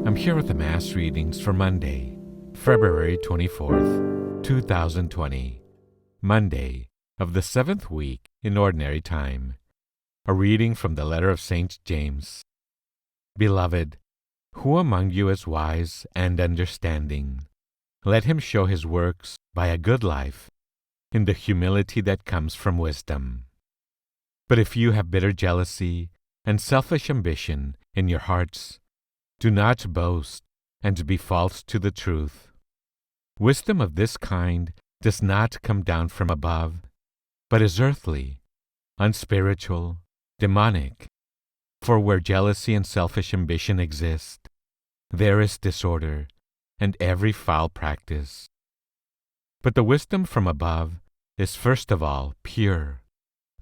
I'm here with the Mass readings for Monday, February 24th, 2020, Monday of the 7th week in Ordinary Time. A reading from the letter of St. James. Beloved, who among you is wise and understanding? Let him show his works by a good life, in the humility that comes from wisdom. But if you have bitter jealousy and selfish ambition in your hearts, do not boast and be false to the truth. Wisdom of this kind does not come down from above, but is earthly, unspiritual, demonic. For where jealousy and selfish ambition exist, there is disorder and every foul practice. But the wisdom from above is first of all pure,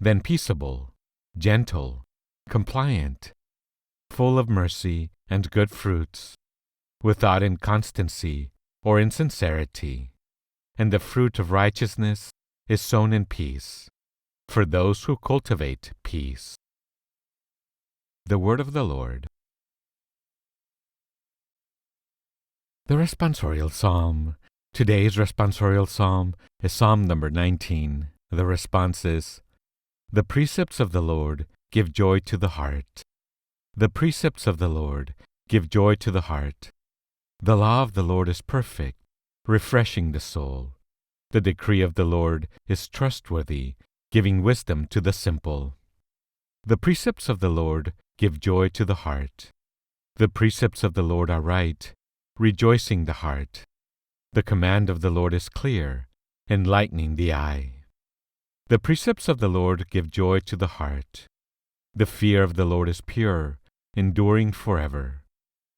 then peaceable, gentle, compliant, full of mercy and good fruits, without inconstancy or insincerity, and the fruit of righteousness is sown in peace, for those who cultivate peace. The Word of the Lord. The Responsorial Psalm. Today's Responsorial Psalm is Psalm number 19. The response is, The precepts of the Lord give joy to the heart. The precepts of the Lord give joy to the heart. The law of the Lord is perfect, refreshing the soul. The decree of the Lord is trustworthy, giving wisdom to the simple. The precepts of the Lord give joy to the heart. The precepts of the Lord are right, rejoicing the heart. The command of the Lord is clear, enlightening the eye. The precepts of the Lord give joy to the heart. The fear of the Lord is pure, enduring forever.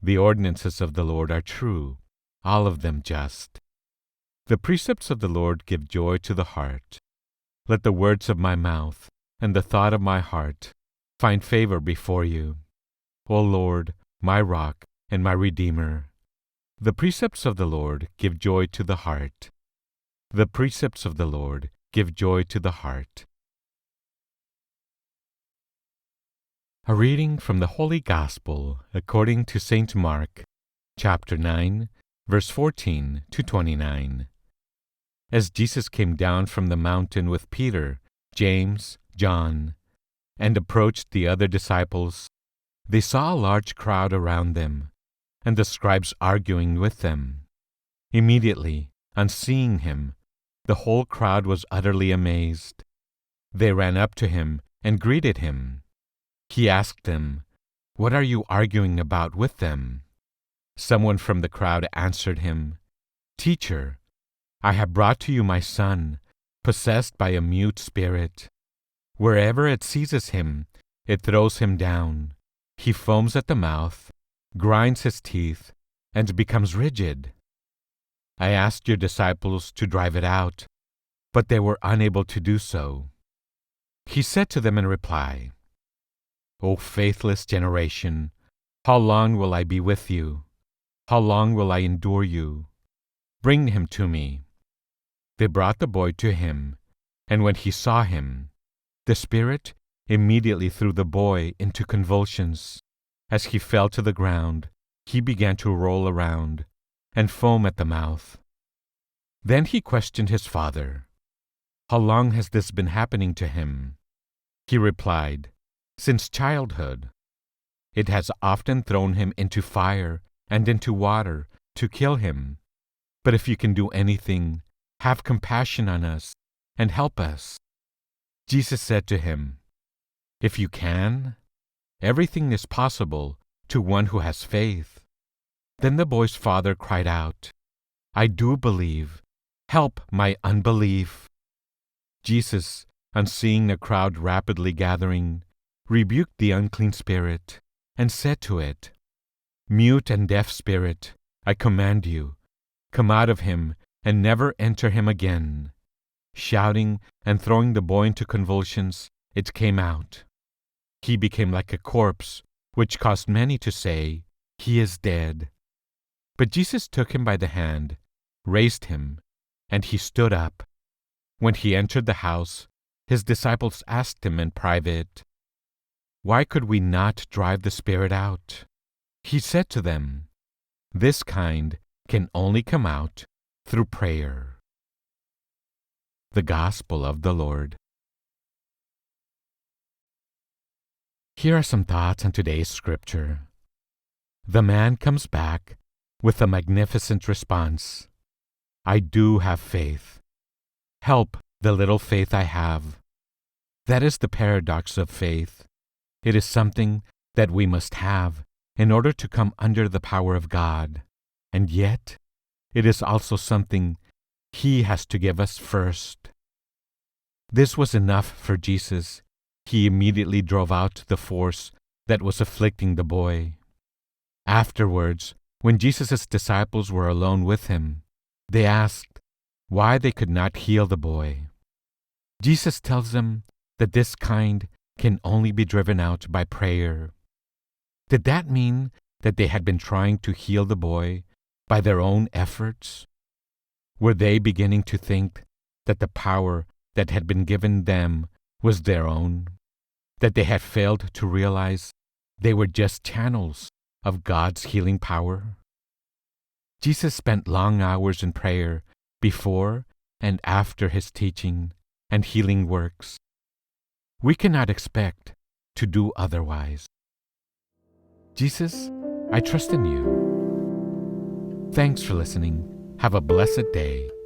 The ordinances of the Lord are true, all of them just. The precepts of the Lord give joy to the heart. Let the words of my mouth and the thought of my heart find favor before you, O Lord, my rock and my Redeemer. The precepts of the Lord give joy to the heart. The precepts of the Lord give joy to the heart. A reading from the Holy Gospel according to St. Mark, chapter 9, verse 14 to 29. As Jesus came down from the mountain with Peter, James, John, and approached the other disciples, they saw a large crowd around them, and the scribes arguing with them. Immediately, on seeing him, the whole crowd was utterly amazed. They ran up to him and greeted him. He asked them, What are you arguing about with them? Someone from the crowd answered him, Teacher, I have brought to you my son, possessed by a mute spirit. Wherever it seizes him, it throws him down. He foams at the mouth, grinds his teeth, and becomes rigid. I asked your disciples to drive it out, but they were unable to do so. He said to them in reply, O faithless generation, how long will I be with you? How long will I endure you? Bring him to me. They brought the boy to him, and when he saw him, the spirit immediately threw the boy into convulsions. As he fell to the ground, he began to roll around and foam at the mouth. Then he questioned his father, How long has this been happening to him? He replied, Since childhood. It has often thrown him into fire and into water to kill him. But if you can do anything, have compassion on us and help us. Jesus said to him, If you can, everything is possible to one who has faith. Then the boy's father cried out, I do believe. Help my unbelief. Jesus, on seeing the crowd rapidly gathering, rebuked the unclean spirit, and said to it, Mute and deaf spirit, I command you, come out of him, and never enter him again. Shouting and throwing the boy into convulsions, it came out. He became like a corpse, which caused many to say, He is dead. But Jesus took him by the hand, raised him, and he stood up. When he entered the house, his disciples asked him in private, Why could we not drive the spirit out? He said to them, This kind can only come out through prayer. The Gospel of the Lord. Here are some thoughts on today's scripture. The man comes back with a magnificent response. I do have faith. Help the little faith I have. That is the paradox of faith. It is something that we must have in order to come under the power of God, and yet it is also something He has to give us first. This was enough for Jesus. He immediately drove out the force that was afflicting the boy. Afterwards, when Jesus' disciples were alone with him, they asked why they could not heal the boy. Jesus tells them that this kind can only be driven out by prayer. Did that mean that they had been trying to heal the boy by their own efforts? Were they beginning to think that the power that had been given them was their own? That they had failed to realize they were just channels of God's healing power? Jesus spent long hours in prayer before and after his teaching and healing works. We cannot expect to do otherwise. Jesus, I trust in you. Thanks for listening. Have a blessed day.